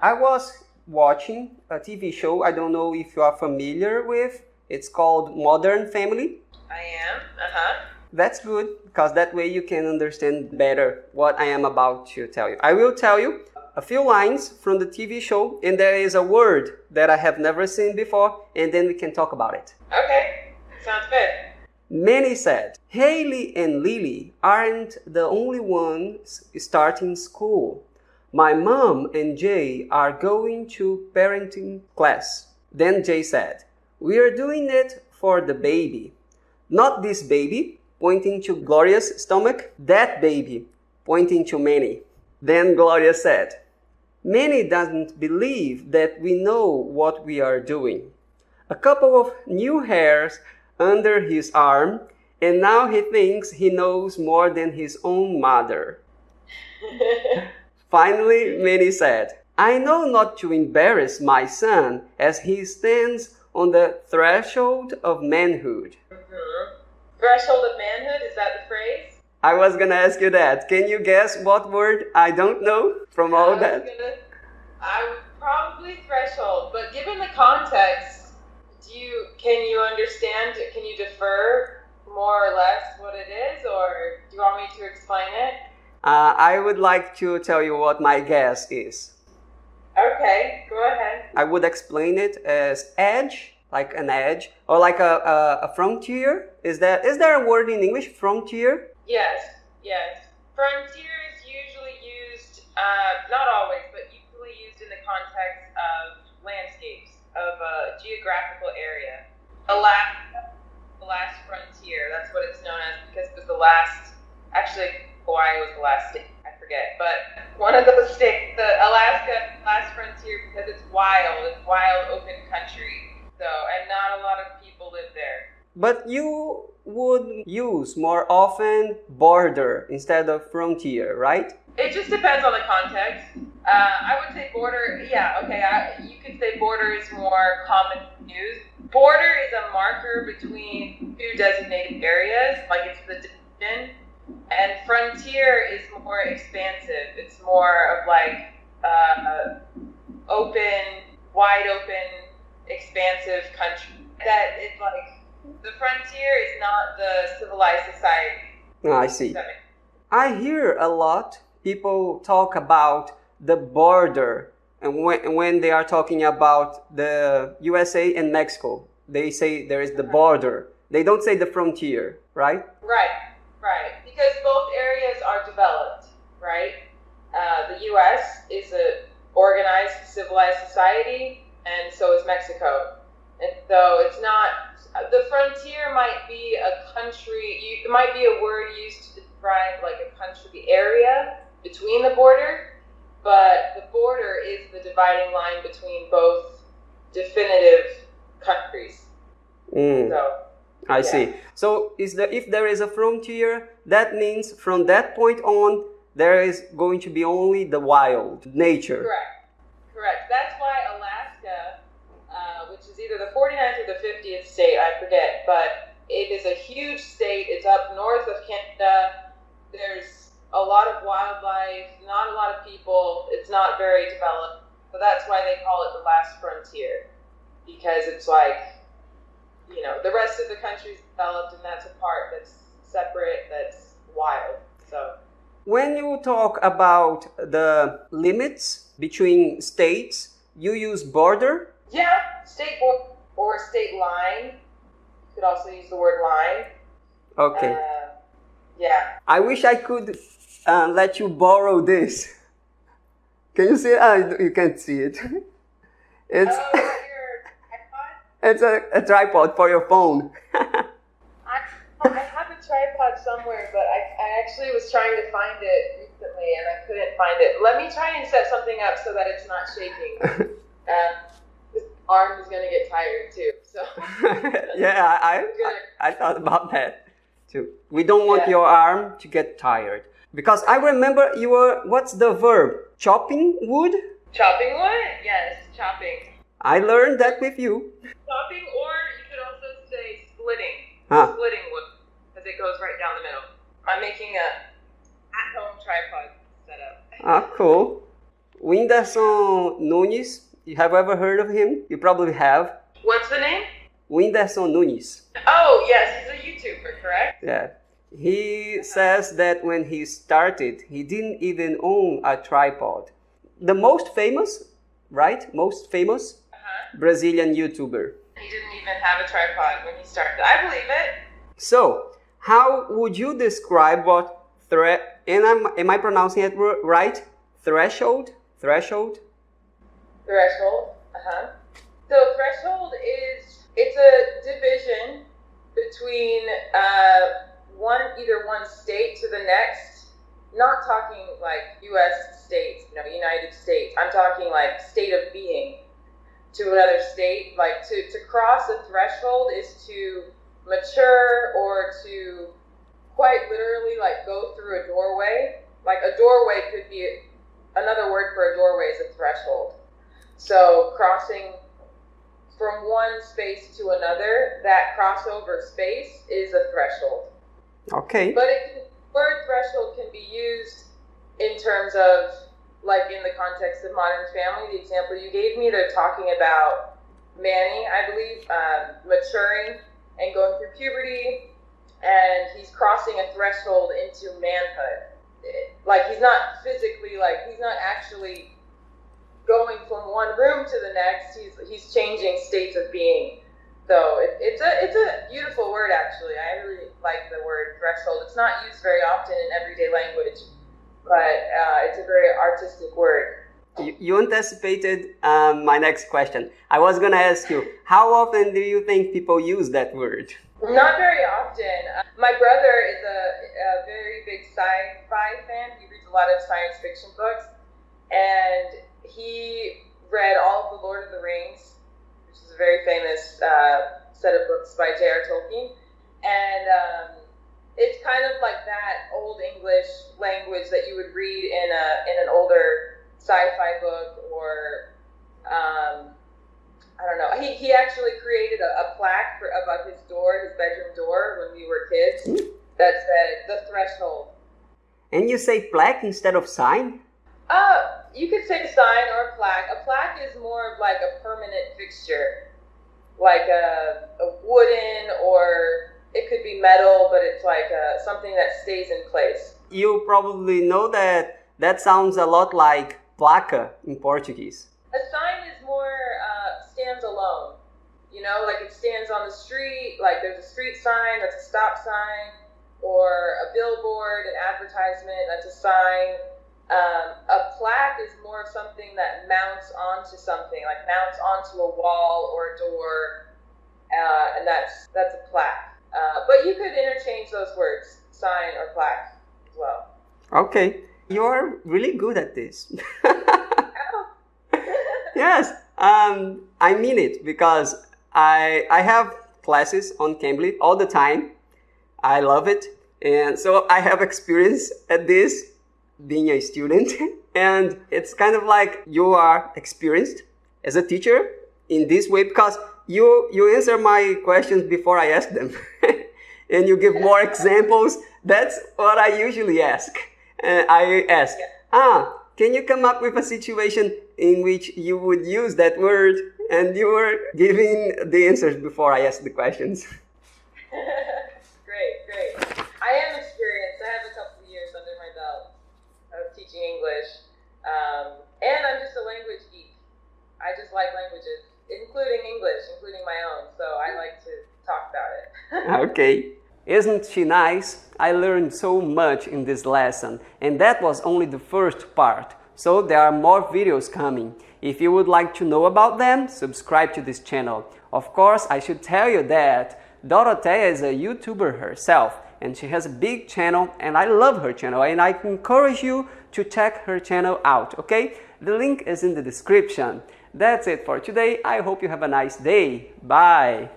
I was watching a TV show, I don't know if you are familiar with. It's called Modern Family. I am. That's good, because that way you can understand better what I am about to tell you. I will tell you a few lines from the TV show, and there is a word that I have never seen before, and then we can talk about it. Okay, sounds good. Manny said, Haley and Lily aren't the only ones starting school. My mom and Jay are going to parenting class. Then Jay said, we are doing it for the baby. Not this baby, pointing to Gloria's stomach. That baby, pointing to Manny. Then Gloria said, Manny doesn't believe that we know what we are doing. A couple of new hairs under his arm, and now he thinks he knows more than his own mother. Finally, Manny said, I know not to embarrass my son as he stands on the threshold of manhood. Mm-hmm. Threshold of manhood, is that the phrase? I was going to ask you that. Can you guess what word I don't know from all that? I would probably threshold, but given the context, can you understand, can you defer more or less what it is, or do you want me to explain it? I would like to tell you what my guess is. Okay, go ahead. I would explain it as edge, like an edge, or like a frontier. Is there a word in English, frontier? Yes. Frontier is usually used, not always, but usually used in the context of landscapes, of a geographical area. Alaska, the last frontier, that's what it's known as, because it was the last, actually Hawaii was the last state, I forget, but one of those states, the Alaska last frontier, because it's wild open country, so, and not a lot of people live there. But you would use more often border instead of frontier, right? It just depends on the context. I would say border, yeah, okay, you could say border is more common used. Border is a marker between two designated areas, like it's the division, and frontier is more expansive. It's more of like wide open, expansive country. That it's like, the frontier is not the civilized society. Oh, I see. I hear a lot people talk about the border, and when they are talking about the USA and Mexico, they say there is the border. They don't say the frontier, right? Right. Because both areas are developed, right? The US is an organized, civilized society, and so is Mexico. And so it's not, the frontier might be a country, it might be a word used to describe like a country area between the border, but the border is the dividing line between both definitive countries. So, I see. So if there is a frontier, that means from that point on, there is going to be only the wild nature. Correct. That's why Alaska, which is either the 49th or the 50th state, I forget, but it is a huge state. It's up north of Canada. There's a lot of wildlife, not a lot of people. It's not very developed. So that's why they call it the last frontier, because it's like, you know, the rest of the country's developed, and that's a part that's separate, that's wild. So when you talk about the limits between states, you use border? Yeah, state border or state line. You could also use the word line. Okay. Yeah. I wish I could let you borrow this. Can you see it? You can't see it. It's it's a tripod for your phone. I have a tripod somewhere, but I actually was trying to find it recently and I couldn't find it. Let me try and set something up so that it's not shaking. This arm is going to get tired too. So yeah, I thought about that too. We don't want your arm to get tired. Because I remember you were, what's the verb? Chopping wood? Chopping wood? Yes, chopping. I learned that with you. Chopping, or you could also say splitting. Splitting wood, because it goes right down the middle. I'm making a at-home tripod setup. Cool. Whindersson Nunes, you have ever heard of him? You probably have. What's the name? Whindersson Nunes. Oh, yes, he's a YouTuber, correct? Yeah. He says that when he started, he didn't even own a tripod. The most famous, right? Most famous Brazilian YouTuber. He didn't even have a tripod when he started. I believe it. So, how would you describe what am I pronouncing it right? Threshold? Threshold? Threshold. So threshold it's a division between either one state to the next. Not talking like U.S. states, United States. I'm talking like state of being to another state. Like to cross a threshold is to mature or to quite literally like go through a doorway. Like a doorway could be another word for a doorway is a threshold. So crossing from one space to another, that crossover space is a threshold. Okay. But word threshold can be used in terms of, like in the context of Modern Family, the example you gave me, they're talking about Manny, I believe, maturing and going through puberty, and he's crossing a threshold into manhood. Like he's not physically, like he's not actually going from one room to the next. He's changing states of being. So it's a beautiful word, actually. I really like the word threshold. It's not used very often in everyday language, but it's a very artistic word. You anticipated my next question. I was going to ask you, how often do you think people use that word? Not very often. My brother is a very big sci-fi fan. He reads a lot of science fiction books, and he read all of the Lord of the Rings, which is a very famous set of books by J.R. Tolkien. And it's kind of like that old English language that you would read in an older sci-fi book, or I don't know. He actually created a plaque above his door, his bedroom door, when we were kids, that said the threshold. And you say plaque instead of sign? You could say sign or plaque. A plaque is more of like a permanent fixture, like a wooden, or it could be metal, but it's like something that stays in place. You probably know that sounds a lot like placa in Portuguese. A sign is more stands alone, like it stands on the street, like there's a street sign, that's a stop sign, or a billboard, an advertisement, that's a sign. A plaque is more of something that mounts onto something, like mounts onto a wall or a door, and that's a plaque. But you could interchange those words, sign or plaque, as well. Okay, you're really good at this. Yes, I mean it, because I have classes on Cambly all the time. I love it, and so I have experience at this, being a student, and it's kind of like you are experienced as a teacher in this way, because you answer my questions before I ask them, and you give more examples. That's what I usually ask. I ask, can you come up with a situation in which you would use that word? And you were giving the answers before I asked the questions. Great. I am experienced. I have a couple of years under my belt of teaching English. And I'm just a language geek. I just like languages, including English, including my own. So I like to talk about it. Okay. Isn't she nice? I learned so much in this lesson, and that was only the first part. So there are more videos coming. If you would like to know about them, subscribe to this channel. Of course, I should tell you that Dorothea is a YouTuber herself, and she has a big channel, and I love her channel, and I encourage you to check her channel out, okay? The link is in the description. That's it for today. I hope you have a nice day. Bye!